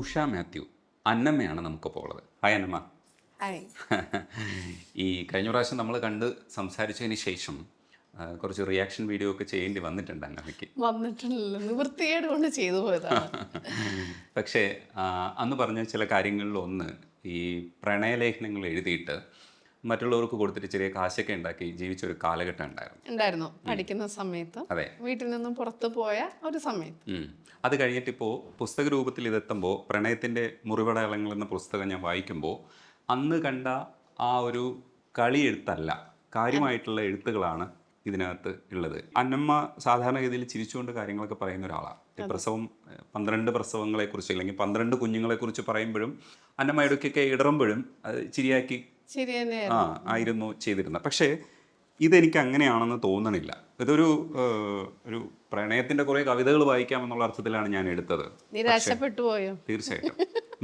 ഉഷ മാത്യു അന്നമ്മയാണ് നമുക്കിപ്പോൾ ഉള്ളത്. Hi Annamma. Hi. ഈ കഴിഞ്ഞ പ്രാവശ്യം നമ്മൾ കണ്ട് സംസാരിച്ചതിന് ശേഷം കുറച്ച് റിയാക്ഷൻ വീഡിയോ ഒക്കെ ചെയ്യേണ്ടി വന്നിട്ടുണ്ട് അന്നമ്മയ്ക്ക്. വന്നിട്ടില്ലല്ലോ, നിവൃത്തികേട് കൊണ്ട് ചെയ്തു പോയതാണ്. പക്ഷേ അന്ന് പറഞ്ഞ ചില കാര്യങ്ങളിൽ ഒന്ന്, ഈ പ്രണയലേഖനങ്ങൾ എഴുതിയിട്ട് മറ്റുള്ളവർക്ക് കൊടുത്തിട്ട് ചെറിയ കാശൊക്കെ ഉണ്ടാക്കി ജീവിച്ചൊരു കാലഘട്ടം ഉണ്ടായിരുന്നു പഠിക്കുന്ന സമയത്ത്. അതെ. വീട്ടിൽ നിന്നും പുറത്തു പോയ ഒരു സമയത്ത്. അത് കഴിഞ്ഞിട്ടിപ്പോൾ പുസ്തക രൂപത്തിൽ ഇതെത്തുമ്പോൾ പ്രണയത്തിൻ്റെ മുറിവടയാളങ്ങൾ എന്ന പുസ്തകം ഞാൻ വായിക്കുമ്പോൾ അന്ന് കണ്ട ആ ഒരു കളി എഴുത്തല്ല, കാര്യമായിട്ടുള്ള എഴുത്തുകളാണ് ഇതിനകത്ത് ഉള്ളത്. അന്നമ്മ സാധാരണഗതിയിൽ ചിരിച്ചുകൊണ്ട് കാര്യങ്ങളൊക്കെ പറയുന്ന ഒരാളാണ്. പ്രസവം 12 പ്രസവങ്ങളെക്കുറിച്ച് അല്ലെങ്കിൽ 12 കുഞ്ഞുങ്ങളെക്കുറിച്ച് പറയുമ്പോഴും അന്നമ്മ ഇടയ്ക്കൊക്കെ ഇടറുമ്പോഴും അത് ചിരിയാക്കി ആയിരുന്നു ചെയ്തിരുന്നത്. പക്ഷേ ഇതെനിക്ക് അങ്ങനെയാണെന്ന് തോന്നണില്ല. ഇതൊരു ഒരു പ്രണയത്തിന്റെ കുറെ കവിതകൾ വായിക്കാമെന്നുള്ള അർത്ഥത്തിലാണ് ഞാൻ എടുത്തത്. നിരാശപ്പെട്ടു പോയോ? തീർച്ചയായിട്ടും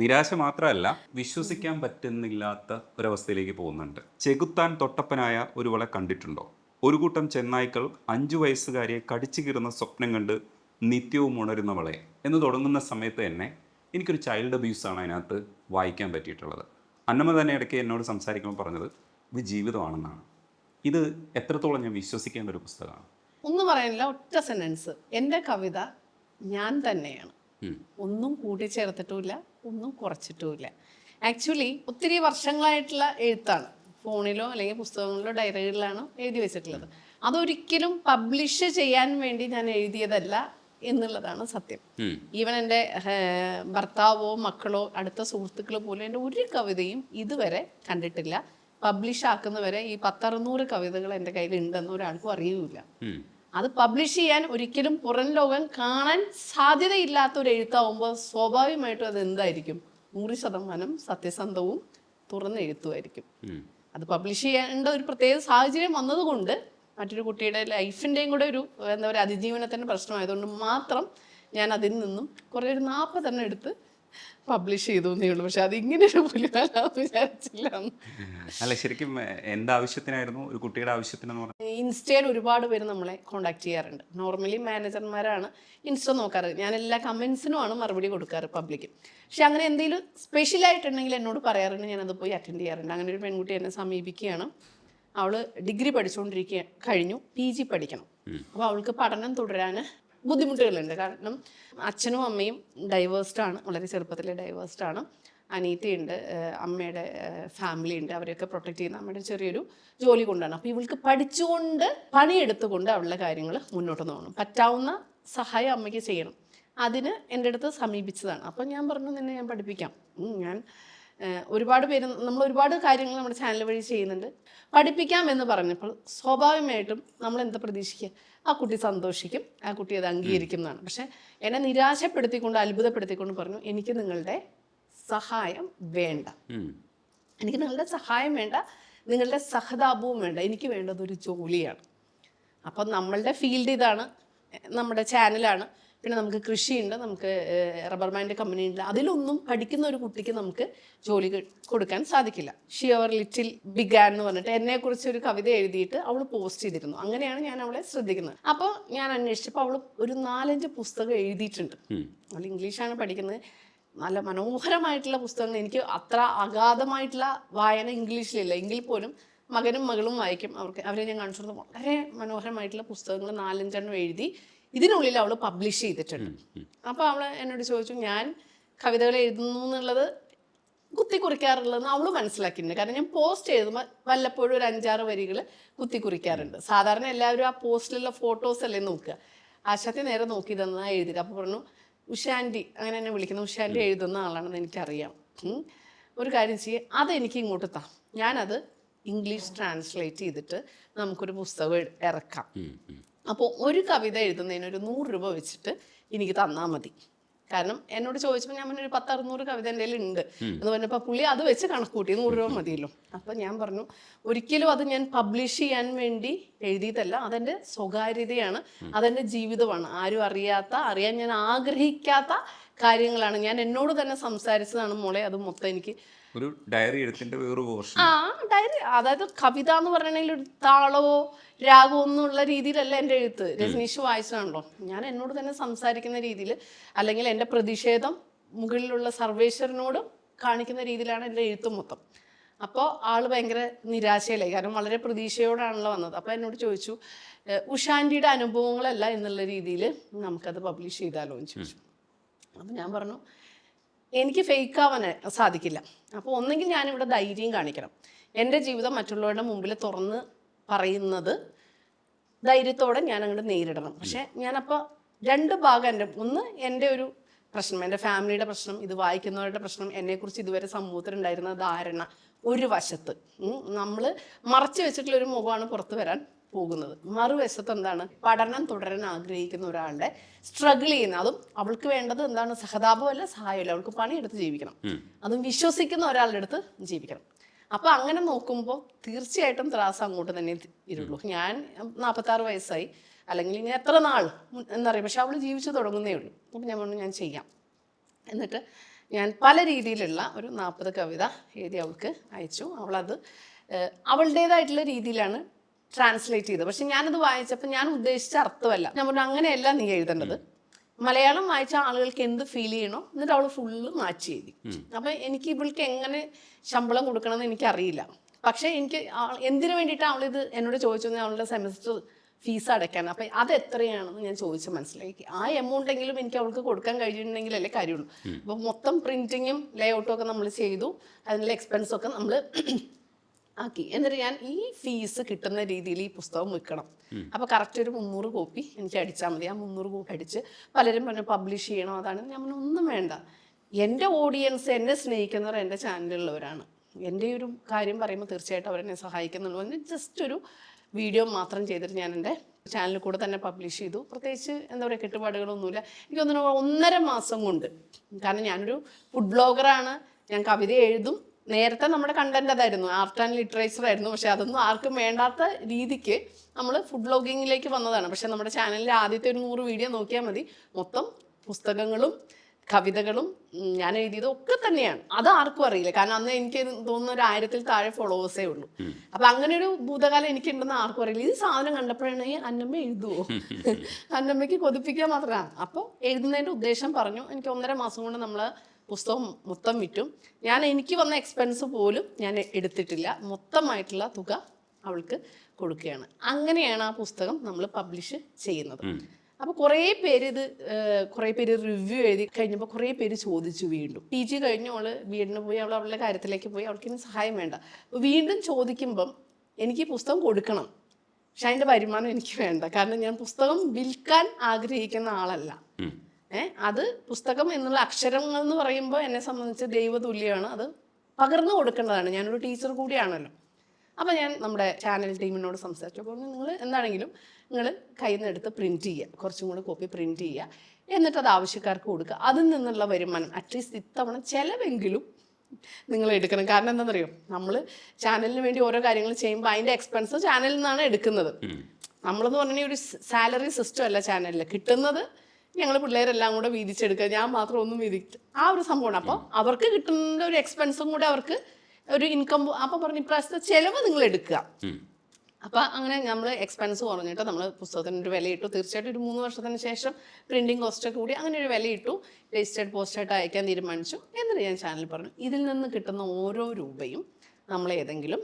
നിരാശ മാത്രമല്ല, വിശ്വസിക്കാൻ പറ്റുന്നില്ലാത്ത ഒരവസ്ഥയിലേക്ക് പോകുന്നുണ്ട്. ചെകുത്താൻ തൊട്ടപ്പനായ ഒരുവളെ കണ്ടിട്ടുണ്ടോ? ഒരു കൂട്ടം ചെന്നായ്ക്കൾ 5 വയസ്സുകാരിയെ കടിച്ചു കീറുന്ന സ്വപ്നം കണ്ട് നിത്യവും ഉണരുന്നവളെ എന്ന് തുടങ്ങുന്ന സമയത്ത് തന്നെ എനിക്കൊരു ചൈൽഡ് അബ്യൂസാണ് അതിനകത്ത് വായിക്കാൻ പറ്റിയിട്ടുള്ളത്. അന്നമ്മ തന്നെ ഇടയ്ക്ക് എന്നോട് സംസാരിക്കുമ്പോൾ പറഞ്ഞത് ഇത് ജീവിതമാണെന്നാണ്. ഇത് എത്രത്തോളം ഞാൻ വിശ്വസിക്കേണ്ട ഒരു പുസ്തകമാണ്? ഒന്നും പറയാനില്ല, ഒറ്റ സെന്റൻസ്. എൻ്റെ കവിത ഞാൻ തന്നെയാണ്. ഒന്നും കൂട്ടിച്ചേർത്തിട്ടുമില്ല, ഒന്നും കുറച്ചിട്ടുമില്ല. ആക്ച്വലി ഒത്തിരി വർഷങ്ങളായിട്ടുള്ള എഴുത്താണ്. ഫോണിലോ അല്ലെങ്കിൽ പുസ്തകങ്ങളിലോ ഡയറികളിലാണോ എഴുതി വെച്ചിട്ടുള്ളത്. അതൊരിക്കലും പബ്ലിഷ് ചെയ്യാൻ വേണ്ടി ഞാൻ എഴുതിയതല്ല എന്നുള്ളതാണ് സത്യം. ഈവൻ എൻ്റെ ഭർത്താവോ മക്കളോ അടുത്ത സുഹൃത്തുക്കളോ പോലും എൻ്റെ ഒരു കവിതയും ഇതുവരെ കണ്ടിട്ടില്ല. പബ്ലിഷ് ആക്കുന്നവരെ ഈ 10-600 കവിതകൾ എൻ്റെ കയ്യിൽ ഉണ്ടെന്ന് ഒരാൾക്കും അറിയൂല. അത് പബ്ലിഷ് ചെയ്യാൻ ഒരിക്കലും പുറം ലോകം കാണാൻ സാധ്യതയില്ലാത്ത ഒരു എഴുത്താവുമ്പോൾ സ്വാഭാവികമായിട്ടും അത് എന്തായിരിക്കും? 100% സത്യസന്ധവും തുറന്ന എഴുത്തുമായിരിക്കും. അത് പബ്ലിഷ് ചെയ്യേണ്ട ഒരു പ്രത്യേക സാഹചര്യം വന്നതുകൊണ്ട്, മറ്റൊരു കുട്ടിയുടെ ലൈഫിൻ്റെയും കൂടെ ഒരു എന്താ പറയുക അതിജീവനത്തിൻ്റെ പ്രശ്നമായതുകൊണ്ട് മാത്രം ഞാൻ അതിൽ നിന്നും കുറേ ഒരു 40 എടുത്ത് പബ്ലിഷ് ചെയ്തു എന്നേ ഉള്ളൂ. പക്ഷെ അതിങ്ങനെ ഒരു വിചാരിച്ചില്ല. അല്ല, ശരിക്കും എൻ്റെ ആവശ്യത്തിനായിരുന്നു, ഒരു കുട്ടിയുടെ ആവശ്യത്തിനെന്ന് പറഞ്ഞു. ഇൻസ്റ്റയിൽ ഒരുപാട് പേര് നമ്മളെ കോണ്ടാക്ട് ചെയ്യാറുണ്ട്. നോർമലി മാനേജർമാരാണ് ഇൻസ്റ്റ നോക്കാറ്. ഞാൻ എല്ലാ കമൻസിനുമാണ് മറുപടി കൊടുക്കാറ് പബ്ലിക്ക്. പക്ഷെ അങ്ങനെ എന്തെങ്കിലും സ്പെഷ്യലായിട്ടുണ്ടെങ്കിൽ എന്നോട് പറയാറുണ്ട്, ഞാനത് പോയി അറ്റൻഡ് ചെയ്യാറുണ്ട്. അങ്ങനെ ഒരു പെൺകുട്ടി എന്നെ സമീപിക്കുകയാണ്. അവൾ ഡിഗ്രി കഴിഞ്ഞു, PG പഠിക്കണം. അപ്പോൾ അവൾക്ക് പഠനം തുടരാൻ ബുദ്ധിമുട്ടുകളുണ്ട്. കാരണം അച്ഛനും അമ്മയും ഡൈവേഴ്സ്ഡാണ്, വളരെ ചെറുപ്പത്തിലെ ഡൈവേഴ്സ്ഡാണ്. അനീത്തിയുണ്ട്, അമ്മയുടെ ഫാമിലി ഉണ്ട്, അവരെയൊക്കെ പ്രൊട്ടക്ട് ചെയ്യുന്ന അമ്മയുടെ ചെറിയൊരു ജോലി കൊണ്ടാണ്. അപ്പോൾ ഇവൾക്ക് പഠിച്ചുകൊണ്ട് പണിയെടുത്തുകൊണ്ട് അവളുടെ കാര്യങ്ങൾ മുന്നോട്ട് പോകണം. പറ്റാവുന്ന സഹായം അമ്മയ്ക്ക് ചെയ്യണം. അതിന് എൻ്റെ അടുത്ത് സമീപിച്ചതാണ്. അപ്പോൾ ഞാൻ പറഞ്ഞു, നിന്നെ ഞാൻ പഠിപ്പിക്കാം. ഞാൻ ഒരുപാട് പേര്, നമ്മൾ ഒരുപാട് കാര്യങ്ങൾ നമ്മുടെ ചാനൽ വഴി ചെയ്യുന്നുണ്ട്, പഠിപ്പിക്കാം എന്ന് പറഞ്ഞപ്പോൾ സ്വാഭാവികമായിട്ടും നമ്മൾ എന്താ പ്രതീക്ഷിക്കുക? ആ കുട്ടി സന്തോഷിക്കും, ആ കുട്ടി അത് അംഗീകരിക്കും എന്നാണ്. പക്ഷെ എന്നെ നിരാശപ്പെടുത്തിക്കൊണ്ട്, അത്ഭുതപ്പെടുത്തിക്കൊണ്ട് പറഞ്ഞു, എനിക്ക് നിങ്ങളുടെ സഹായം വേണ്ട, എനിക്ക് നിങ്ങളുടെ സഹായം വേണ്ട, നിങ്ങളുടെ സഹതാപവും വേണ്ട, എനിക്ക് വേണ്ടത് ഒരു ജോലിയാണ്. അപ്പം നമ്മളുടെ ഫീൽഡ് ഇതാണ്, നമ്മുടെ ചാനലാണ്. പിന്നെ നമുക്ക് കൃഷിയുണ്ട്, നമുക്ക് റബ്ബർ ബാൻഡ് കമ്പനി ഉണ്ട്. അതിലൊന്നും പഠിക്കുന്ന ഒരു കുട്ടിക്ക് നമുക്ക് ജോലി കൊടുക്കാൻ സാധിക്കില്ല. ഷി അവർ ലിറ്റിൽ ബിഗാൻ എന്ന് പറഞ്ഞിട്ട് എന്നെക്കുറിച്ച് ഒരു കവിത എഴുതിയിട്ട് അവൾ പോസ്റ്റ് ചെയ്തിരുന്നു. അങ്ങനെയാണ് ഞാൻ അവളെ ശ്രദ്ധിക്കുന്നത്. അപ്പോൾ ഞാൻ അന്വേഷിച്ചപ്പോൾ അവൾ ഒരു 4-5 പുസ്തകം എഴുതിയിട്ടുണ്ട്. അവൾ ഇംഗ്ലീഷാണ് പഠിക്കുന്നത്. നല്ല മനോഹരമായിട്ടുള്ള പുസ്തകങ്ങൾ. എനിക്ക് അത്ര അഗാധമായിട്ടുള്ള വായന ഇംഗ്ലീഷിലില്ല എങ്കിൽ പോലും മകനും മകളും വായിക്കും. അവരെ ഞാൻ കാണിച്ചു കൊടുത്തു. വളരെ മനോഹരമായിട്ടുള്ള പുസ്തകങ്ങൾ 4-5 എഴുതി ഇതിനുള്ളിൽ അവൾ പബ്ലിഷ് ചെയ്തിട്ടുണ്ട്. അപ്പോൾ അവൾ എന്നോട് ചോദിച്ചു, ഞാൻ കവിതകൾ എഴുതുന്നു എന്നുള്ളത് കുത്തിക്കുറിക്കാറുള്ളതെന്ന് അവൾ മനസ്സിലാക്കിയിട്ടുണ്ട്. കാരണം ഞാൻ പോസ്റ്റ് എഴുതുമ്പോൾ വല്ലപ്പോഴും ഒരു 5-6 വരികൾ കുത്തിക്കുറിക്കാറുണ്ട്. സാധാരണ എല്ലാവരും ആ പോസ്റ്റിലുള്ള ഫോട്ടോസ് അല്ലേ നോക്കുക. ആശാത്തി നേരെ നോക്കി തന്നാ എഴുതിയത്. അപ്പോൾ പറഞ്ഞു, ഉഷാൻറ്റി, അങ്ങനെ എന്നെ വിളിക്കുന്ന ഉഷാൻറ്റി എഴുതുന്ന ആളാണെന്ന് എനിക്കറിയാം. ഒരു കാര്യം ചെയ്യേ, അതെനിക്ക് ഇങ്ങോട്ട് താ, ഞാനത് ഇംഗ്ലീഷ് ട്രാൻസ്ലേറ്റ് ചെയ്തിട്ട് നമുക്കൊരു പുസ്തകം ഇറക്കാം. അപ്പോൾ ഒരു കവിത എഴുതുന്നതിന് ഒരു 100 രൂപ വെച്ചിട്ട് എനിക്ക് തന്നാൽ മതി. കാരണം എന്നോട് ചോദിച്ചപ്പോൾ ഞാൻ ഒരു 10-600 കവിത എൻ്റെ കയ്യിൽ ഉണ്ട് എന്ന് പറഞ്ഞപ്പോൾ പുള്ളി അത് വെച്ച് കണക്കൂട്ടി 100 രൂപ മതിയല്ലോ. അപ്പോൾ ഞാൻ പറഞ്ഞു, ഒരിക്കലും അത് ഞാൻ പബ്ലിഷ് ചെയ്യാൻ വേണ്ടി എഴുതിയതല്ല, അതെൻ്റെ സ്വകാര്യതയാണ്, അതെൻ്റെ ജീവിതമാണ്. ആരും അറിയാൻ ഞാൻ ആഗ്രഹിക്കാത്ത കാര്യങ്ങളാണ്. ഞാൻ എന്നോട് തന്നെ സംസാരിച്ചതാണ് മോളെ, അത് മൊത്തം എനിക്ക് ഒരു ഡയറി എഴുത്തിന്റെ വേറൊരു പോർഷൻ. ഡയറി, അതായത് കവിത എന്ന് പറയണമെങ്കിൽ ഒരു താളവോ രാഗമോ ഒന്നുള്ള രീതിയിലല്ല എൻ്റെ എഴുത്ത്. രജനീഷ് വായിച്ചതാണല്ലോ. ഞാൻ എന്നോട് തന്നെ സംസാരിക്കുന്ന രീതിയിൽ, അല്ലെങ്കിൽ എൻ്റെ പ്രതിഷേധം മുകളിലുള്ള സർവേശ്വരനോടും കാണിക്കുന്ന രീതിയിലാണ് എൻ്റെ എഴുത്തും മൊത്തം. അപ്പോൾ ആൾ ഭയങ്കര നിരാശയിലായി, കാരണം വളരെ പ്രതീക്ഷയോടാണല്ലോ വന്നത്. അപ്പോൾ എന്നോട് ചോദിച്ചു, ഉഷാൻറ്റിയുടെ അനുഭവങ്ങളല്ല എന്നുള്ള രീതിയിൽ നമുക്കത് പബ്ലിഷ് ചെയ്താലോ എന്ന് ചോദിച്ചു. അപ്പോൾ ഞാൻ പറഞ്ഞു, എനിക്ക് ഫേക്ക് ആവാൻ സാധിക്കില്ല. അപ്പോൾ ഒന്നെങ്കിൽ ഞാനിവിടെ ധൈര്യം കാണിക്കണം, എൻ്റെ ജീവിതം മറ്റുള്ളവരുടെ മുമ്പിൽ തുറന്ന് പറയുന്നത് ധൈര്യത്തോടെ ഞാൻ അങ്ങോട്ട് നേരിടണം. പക്ഷേ ഞാനപ്പോൾ രണ്ട് ഭാഗം, ഒന്ന് എൻ്റെ ഒരു പ്രശ്നം, എൻ്റെ ഫാമിലിയുടെ പ്രശ്നം, ഇത് വായിക്കുന്നവരുടെ പ്രശ്നം, എന്നെക്കുറിച്ച് ഇതുവരെ സമൂഹത്തിലുണ്ടായിരുന്ന ധാരണ ഒരു വശത്ത്, നമ്മൾ മറച്ചു വെച്ചിട്ടുള്ള ഒരു മുഖമാണ് പുറത്ത് വരാൻ പോകുന്നത്. മറുവശത്ത് എന്താണ്, പഠനം തുടരാൻ ആഗ്രഹിക്കുന്ന ഒരാളുടെ സ്ട്രഗിൾ ചെയ്യുന്ന, അതും അവൾക്ക് വേണ്ടത് എന്താണ്, സഹതാപമല്ല സഹായമല്ല, അവൾക്ക് പണിയെടുത്ത് ജീവിക്കണം, അതും വിശ്വസിക്കുന്ന ഒരാളുടെ അടുത്ത് ജീവിക്കണം. അപ്പോൾ അങ്ങനെ നോക്കുമ്പോൾ തീർച്ചയായിട്ടും ത്രാസ് അങ്ങോട്ട് തന്നെ ഇരുള്ളൂ. ഞാൻ 46 വയസ്സായി, അല്ലെങ്കിൽ ഇനി എത്ര നാൾ എന്നറിയാം, പക്ഷെ അവൾ ജീവിച്ചു തുടങ്ങുന്നേ ഉള്ളൂ. അപ്പം ഞാൻ പറഞ്ഞു ഞാൻ ചെയ്യാം. എന്നിട്ട് ഞാൻ പല രീതിയിലുള്ള ഒരു 40 കവിത എഴുതി അവൾക്ക് അയച്ചു. അവളത് അവളുടേതായിട്ടുള്ള രീതിയിലാണ് ട്രാൻസ്ലേറ്റ് ചെയ്തത്. പക്ഷെ ഞാനത് വായിച്ചപ്പോൾ ഞാൻ ഉദ്ദേശിച്ച അർത്ഥമല്ല. ഞാൻ പറഞ്ഞു അങ്ങനെയല്ല നീ എഴുതേണ്ടത്, മലയാളം വായിച്ച ആളുകൾക്ക് എന്ത് ഫീൽ ചെയ്യണോ, എന്നിട്ട് അവൾ ഫുള്ള് മാറ്റി എഴുതി. അപ്പം എനിക്ക് ഇവൾക്ക് എങ്ങനെ ശമ്പളം കൊടുക്കണമെന്ന് എനിക്കറിയില്ല. പക്ഷേ എനിക്ക് എന്തിനു വേണ്ടിയിട്ടാണ് അവളിത് എന്നോട് ചോദിച്ചത്, അവളുടെ സെമസ്റ്റർ ഫീസ് അടയ്ക്കാൻ. അപ്പം അത് എത്രയാണെന്ന് ഞാൻ ചോദിച്ച് മനസ്സിലാക്കി. ആ എമൗണ്ടെങ്കിലും എനിക്ക് അവൾക്ക് കൊടുക്കാൻ കഴിഞ്ഞിട്ടുണ്ടെങ്കിലല്ലേ കാര്യമുള്ളൂ. അപ്പം മൊത്തം പ്രിൻറ്റിങ്ങും ലേഔട്ടും ഒക്കെ നമ്മൾ ചെയ്തു, അതിനുള്ള എക്സ്പെൻസൊക്കെ നമ്മൾ ആക്കി. എന്നിട്ട് ഞാൻ ഈ ഫീസ് കിട്ടുന്ന രീതിയിൽ ഈ പുസ്തകം വിൽക്കണം. അപ്പോൾ കറക്റ്റ് ഒരു 300 കോപ്പി എനിക്ക് അടിച്ചാൽ മതി. ആ 300 കോപ്പി അടിച്ച് പലരും പറഞ്ഞു പബ്ലിഷ് ചെയ്യണം, അതാണ്. ഞാൻ പറഞ്ഞു ഒന്നും വേണ്ട, എൻ്റെ ഓഡിയൻസ്, എന്നെ സ്നേഹിക്കുന്നവർ എൻ്റെ ചാനലിലുള്ളവരാണ്. എൻ്റെ ഒരു കാര്യം പറയുമ്പോൾ തീർച്ചയായിട്ടും അവരെന്നെ സഹായിക്കുന്നുള്ളൂ. എന്ന് ജസ്റ്റ് ഒരു വീഡിയോ മാത്രം ചെയ്തിട്ട് ഞാൻ എൻ്റെ ചാനലിൽ കൂടെ തന്നെ പബ്ലിഷ് ചെയ്തു. പ്രത്യേകിച്ച് എന്താ പറയുക, കെട്ടുപാടുകളൊന്നുമില്ല. എനിക്കൊന്നും 1.5 മാസം കൊണ്ട്, കാരണം ഞാനൊരു ഫുഡ് ബ്ലോഗറാണ്, ഞാൻ കവിത എഴുതും. നേരത്തെ നമ്മുടെ കണ്ടന്റ് അതായിരുന്നു, ആർട്ട് ആൻഡ് ലിറ്ററേച്ചർ ആയിരുന്നു. പക്ഷെ അതൊന്നും ആർക്കും വേണ്ടാത്ത രീതിക്ക് നമ്മൾ ഫുഡ് ബ്ലോഗിങ്ങിലേക്ക് വന്നതാണ്. പക്ഷെ നമ്മുടെ ചാനലിലെ ആദ്യത്തെ ഒരു 100 വീഡിയോ നോക്കിയാൽ മതി, മൊത്തം പുസ്തകങ്ങളും കവിതകളും ഞാൻ എഴുതിയതും ഒക്കെ തന്നെയാണ്. അത് ആർക്കും അറിയില്ല, കാരണം അന്ന് എനിക്ക് തോന്നുന്ന ഒരു 1000-ൽ താഴെ ഫോളോവേഴ്സേ ഉള്ളൂ. അപ്പൊ അങ്ങനെ ഒരു ഭൂതകാലം എനിക്കുണ്ടെന്ന് ആർക്കും അറിയില്ല. ഈ സാധനം കണ്ടപ്പോഴാണ് ഈ അന്നമ്മ എഴുതുവോ, അന്നമ്മയ്ക്ക് കൊതിപ്പിക്കാൻ മാത്രമാണ്. അപ്പോൾ എഴുതുന്നതിൻ്റെ ഉദ്ദേശം പറഞ്ഞു. എനിക്ക് 1.5 മാസം കൊണ്ട് നമ്മൾ പുസ്തകം മൊത്തം വിറ്റും. എനിക്ക് വന്ന എക്സ്പെൻസ് പോലും ഞാൻ എടുത്തിട്ടില്ല, മൊത്തമായിട്ടുള്ള തുക അവൾക്ക് കൊടുക്കുകയാണ്. അങ്ങനെയാണ് ആ പുസ്തകം നമ്മൾ പബ്ലിഷ് ചെയ്യുന്നത്. അപ്പോൾ കുറേ പേര് റിവ്യൂ എഴുതി കഴിഞ്ഞപ്പോൾ കുറേ പേര് ചോദിച്ചു. വീണ്ടും PG കഴിഞ്ഞു അവൾ വീടിന് പോയി, അവളുടെ കാര്യത്തിലേക്ക് പോയി, അവൾക്ക് ഇനി സഹായം വേണ്ട. അപ്പോൾ വീണ്ടും ചോദിക്കുമ്പം എനിക്ക് പുസ്തകം കൊടുക്കണം, പക്ഷെ അതിൻ്റെ വരുമാനം എനിക്ക് വേണ്ട, കാരണം ഞാൻ പുസ്തകം വിൽക്കാൻ ആഗ്രഹിക്കുന്ന ആളല്ല. അത് പുസ്തകം എന്നുള്ള അക്ഷരങ്ങൾ എന്ന് പറയുമ്പോൾ എന്നെ സംബന്ധിച്ച് ദൈവതുല്യമാണ്, അത് പകർന്നു കൊടുക്കേണ്ടതാണ്. ഞാനൊരു ടീച്ചർ കൂടിയാണല്ലോ. അപ്പോൾ ഞാൻ നമ്മുടെ ചാനൽ ടീമിനോട് സംസാരിച്ചപ്പോൾ നിങ്ങൾ എന്താണെങ്കിലും നിങ്ങൾ കയ്യിൽ നിന്ന് എടുത്ത് പ്രിൻറ്റ് ചെയ്യുക, കുറച്ചും കൂടെ കോപ്പി പ്രിൻറ്റ് ചെയ്യുക, എന്നിട്ട് അത് ആവശ്യക്കാർക്ക് കൊടുക്കുക. അതിൽ നിന്നുള്ള വരുമാനം അറ്റ്ലീസ്റ്റ് ഇത്തവണ ചിലവെങ്കിലും നിങ്ങൾ എടുക്കണം. കാരണം എന്താണെന്നറിയോ, നമ്മൾ ചാനലിന് വേണ്ടി ഓരോ കാര്യങ്ങൾ ചെയ്യുമ്പോൾ അതിൻ്റെ എക്സ്പെൻസ് ചാനലിൽ നിന്നാണ് എടുക്കുന്നത്. നമ്മളെന്ന് പറഞ്ഞാൽ ഒരു സാലറി സിസ്റ്റം അല്ല ചാനലിൽ കിട്ടുന്നത്. ഞങ്ങൾ പിള്ളേരെല്ലാം കൂടെ വീതിച്ചെടുക്കുക, ഞാൻ മാത്രം ഒന്നും വീതിച്ച് ആ ഒരു സംഭവമാണ്. അപ്പോൾ അവർക്ക് കിട്ടുന്ന ഒരു എക്സ്പെൻസും കൂടെ അവർക്ക് ഒരു ഇൻകം. അപ്പോൾ പറഞ്ഞു ഇപ്രാവശ്യത്തെ ചിലവ് നിങ്ങൾ എടുക്കുക. അപ്പോൾ അങ്ങനെ നമ്മൾ എക്സ്പെൻസ് കുറഞ്ഞിട്ട് നമ്മൾ പുസ്തകത്തിന് ഒരു വിലയിട്ടു. തീർച്ചയായിട്ടും ഒരു 3 വർഷത്തിന് ശേഷം പ്രിൻറ്റിങ് കോസ്റ്റൊക്കെ കൂടി അങ്ങനെ ഒരു വിലയിട്ടു. രജിസ്റ്റേർഡ് പോസ്റ്റായിട്ട് അയക്കാൻ തീരുമാനിച്ചു. എന്നിട്ട് ഞാൻ ചാനലിൽ പറഞ്ഞു ഇതിൽ നിന്ന് കിട്ടുന്ന ഓരോ രൂപയും നമ്മൾ ഏതെങ്കിലും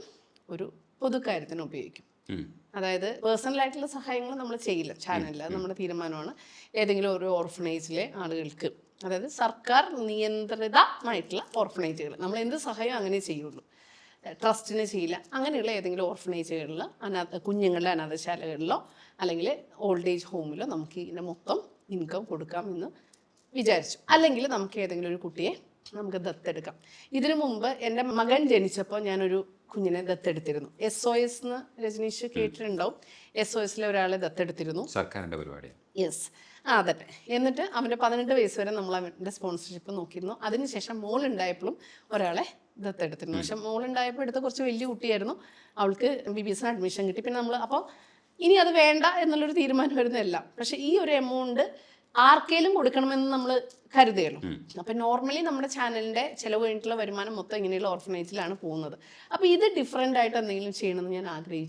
ഒരു പൊതുക്കാര്യത്തിന് ഉപയോഗിക്കും. അതായത് പേഴ്സണലായിട്ടുള്ള സഹായങ്ങൾ നമ്മൾ ചെയ്യില്ല ചാനലിൽ, അത് നമ്മുടെ തീരുമാനമാണ്. ഏതെങ്കിലും ഒരു ഓർഫനേജിലെ ആളുകൾക്ക്, അതായത് സർക്കാർ നിയന്ത്രിതമായിട്ടുള്ള ഓർഫനേജുകൾ, നമ്മൾ എന്ത് സഹായം അങ്ങനെ ചെയ്യുള്ളൂ. ട്രസ്റ്റിന് ചെയ്യില്ല. അങ്ങനെയുള്ള ഏതെങ്കിലും ഓർഫനേജുകളിൽ, കുഞ്ഞുങ്ങളുടെ അനാഥശാലകളിലോ അല്ലെങ്കിൽ ഓൾഡ് ഏജ് ഹോമിലോ നമുക്ക് ഇതിൻ്റെ മൊത്തം ഇൻകം കൊടുക്കാമെന്ന് വിചാരിച്ചു. അല്ലെങ്കിൽ നമുക്ക് ഏതെങ്കിലും ഒരു കുട്ടിയെ നമുക്ക് ദത്തെടുക്കാം. ഇതിനു മുമ്പ് എൻ്റെ മകൻ ജനിച്ചപ്പോൾ ഞാനൊരു കുഞ്ഞിനെ ദത്തെടുത്തിരുന്നു. SOS എന്ന് രജനീഷ് കേട്ടിട്ടുണ്ടാവും. SOSലെ ഒരാളെ ദത്തെടുത്തിരുന്നു, സർക്കാരിൻ്റെ പരിപാടിയാണ്. യെസ്, അതെ. എന്നിട്ട് അവൻ്റെ 18 വയസ്സ് വരെ നമ്മൾ അവൻ്റെ സ്പോൺസർഷിപ്പ് നോക്കിയിരുന്നു. അതിനുശേഷം മോളുണ്ടായപ്പോഴും ഒരാളെ ദത്തെടുത്തിരുന്നു. പക്ഷെ മോളുണ്ടായപ്പോൾ എടുത്ത കുറച്ച് വലിയ കുട്ടിയായിരുന്നു, അവൾക്ക് BBS അഡ്മിഷൻ കിട്ടി. പിന്നെ നമ്മൾ അപ്പോൾ ഇനി അത് വേണ്ട എന്നുള്ളൊരു തീരുമാനം വരുന്നതല്ല. പക്ഷെ ഈ ഒരു എമൗണ്ട് ആർക്കേലും കൊടുക്കണമെന്ന് നമ്മൾ കരുതുകയുള്ളൂ. അപ്പം നോർമലി നമ്മുടെ ചാനലിൻ്റെ ചിലവ് കഴിഞ്ഞിട്ടുള്ള വരുമാനം മൊത്തം ഇങ്ങനെയുള്ള ഓർഫനേജിലാണ് പോകുന്നത്. അപ്പോൾ ഇത് ഡിഫറെൻ്റ് ആയിട്ട് എന്തെങ്കിലും ചെയ്യണമെന്ന് ഞാൻ ആഗ്രഹിച്ചു.